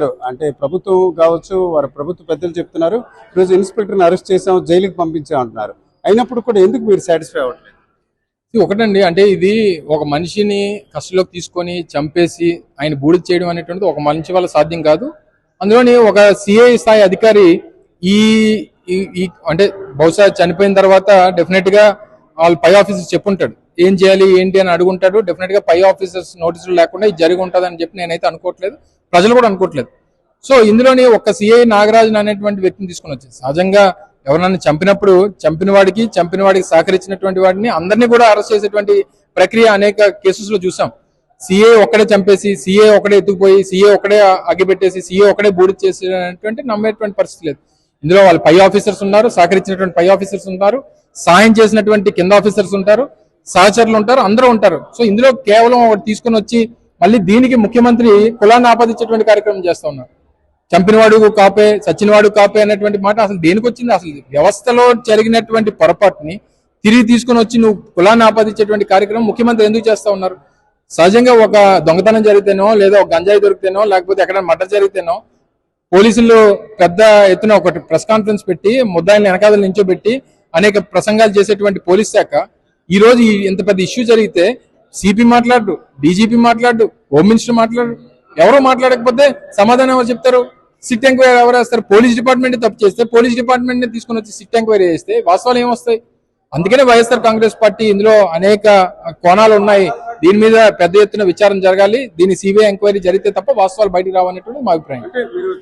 అంటే ప్రభుత్వం కావచ్చు, వారి ప్రభుత్వ పెద్దలు చెప్తున్నారు ఈరోజు ఇన్స్పెక్టర్ని అరెస్ట్ చేసాం, జైలుకి పంపించాం అంటున్నారు. అయినప్పుడు కూడా ఎందుకు మీరు సాటిస్ఫై అవ్వట్లేదు? ఒకటండి, అంటే ఇది ఒక మనిషిని కస్టడీలోకి తీసుకొని చంపేసి ఆయన బూడిద చేయడం అనేటువంటిది ఒక మనిషి వల్ల సాధ్యం కాదు. అందులోని ఒక సిఐ స్థాయి అధికారి ఈ అంటే బహుశా చనిపోయిన తర్వాత డెఫినెట్ గా వాళ్ళ పై ఆఫీసర్స్ చెప్పుంటాడు ఏం చేయాలి ఏంటి అని అడుగుంటాడు. డెఫినెట్ గా పై ఆఫీసర్స్ నోటీసులు లేకుండా ఇది జరిగి ఉంటుంది అని చెప్పి నేనైతే అనుకోవట్లేదు, ప్రజలు కూడా అనుకోవట్లేదు. సో ఇందులోని ఒక సిఐ నాగరాజన్ అనేటువంటి వ్యక్తిని తీసుకుని వచ్చేది. సహజంగా ఎవరన్నా చంపినప్పుడు చంపిన వాడికి సహకరించినటువంటి వాడిని అందరినీ కూడా అరెస్ట్ చేసేటువంటి ప్రక్రియ అనేక కేసెస్ లో చూసాం. సిఏ ఒక్కడే చంపేసి, సిఏ ఒక్కడే ఎత్తుకుపోయి, సిఏ ఒక్కడే అగ్గిపెట్టేసి, సిఏ ఒక్కడే బూడిద చేసేటువంటి నమ్మేటువంటి పరిస్థితి లేదు. ఇందులో వాళ్ళ పై ఆఫీసర్స్ ఉన్నారు, సహకరించినటువంటి పై ఆఫీసర్స్ ఉంటారు, సాయం చేసినటువంటి కింద ఆఫీసర్స్ ఉంటారు, సహచరులు ఉంటారు, అందరూ ఉంటారు. సో ఇందులో కేవలం ఒకటి తీసుకుని వచ్చి మళ్ళీ దీనికి ముఖ్యమంత్రి కులాన్ని ఆపాదించేటువంటి కార్యక్రమం చేస్తా ఉన్నారు. చంపినవాడు కాపే, సచ్చినవాడు కాపే అనేటువంటి మాట అసలు దేనికి వచ్చింది? అసలు వ్యవస్థలో జరిగినటువంటి పొరపాటుని తిరిగి తీసుకుని వచ్చి నువ్వు కులాన్ని ఆపాదించేటువంటి కార్యక్రమం ముఖ్యమంత్రి ఎందుకు చేస్తా ఉన్నారు? సహజంగా ఒక దొంగతనం జరిగితేనో, లేదా ఒక గంజాయి దొరికితేనో, లేకపోతే ఎక్కడ మర్డర్ జరిగితేనో పోలీసులు పెద్ద ఎత్తున ఒకటి ప్రెస్ కాన్ఫరెన్స్ పెట్టి ముద్దాయిని వెనకాదలు నించోబెట్టి అనేక ప్రసంగాలు చేసేటువంటి పోలీస్ శాఖ ఈ రోజు ఇంత పెద్ద ఇష్యూ జరిగితే సిపి మాట్లాడు, డీజీపీ మాట్లాడు, హోమ్ మినిస్టర్ మాట్లాడు, ఎవరో మాట్లాడకపోతే సమాధానం ఎవరు చెప్తారు? సిట్ ఎంక్వైరీ ఎవరు వేస్తారు? పోలీస్ డిపార్ట్మెంట్ తప్పు చేస్తే పోలీస్ డిపార్ట్మెంట్ ని తీసుకుని వచ్చి సిట్ ఎంక్వైరీ చేస్తే వాస్తవాలు ఏమొస్తాయి? అందుకనే వైఎస్ఆర్ కాంగ్రెస్ పార్టీ ఇందులో అనేక కోణాలు ఉన్నాయి, దీని మీద పెద్ద ఎత్తున విచారణ జరగాలి, దీని సిబిఐ ఎంక్వైరీ జరిగితే తప్ప వాస్తవాలు బయటకు రావనేటువంటి మా అభిప్రాయం.